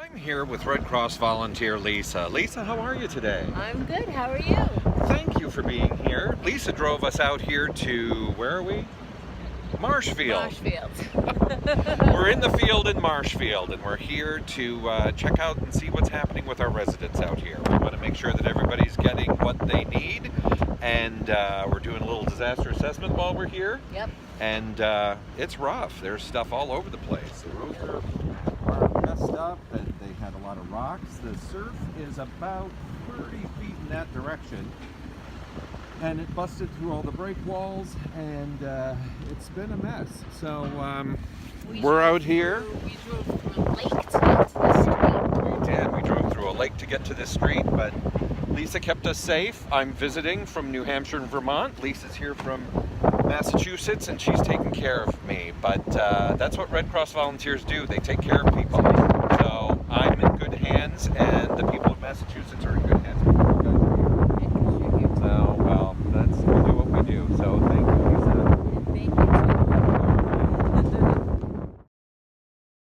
I'm here with Red Cross volunteer Lisa. Lisa, how are you today? I'm good. How are you? Thank you for being here. Lisa drove us out here to, where are we? Marshfield. Marshfield. We're in the field in Marshfield, and we're here to check out and see what's happening with our residents out here. We want to make sure that everybody's getting what they need, and we're doing a little disaster assessment while we're here. Yep. And it's rough. There's stuff all over the place. The roads are messed up, and they had a lot of rocks. The surf is about 30 feet in that direction, and it busted through all the break walls, and it's been a mess. So we're out here. We drove through a lake to get to the street. We did. We drove through a lake to get to this street, but Lisa kept us safe. I'm visiting from New Hampshire and Vermont. Lisa's here from Massachusetts, and she's taking care of me. But that's what Red Cross volunteers do. They take care of people. So I'm in good hands, and the people of Massachusetts are in good hands.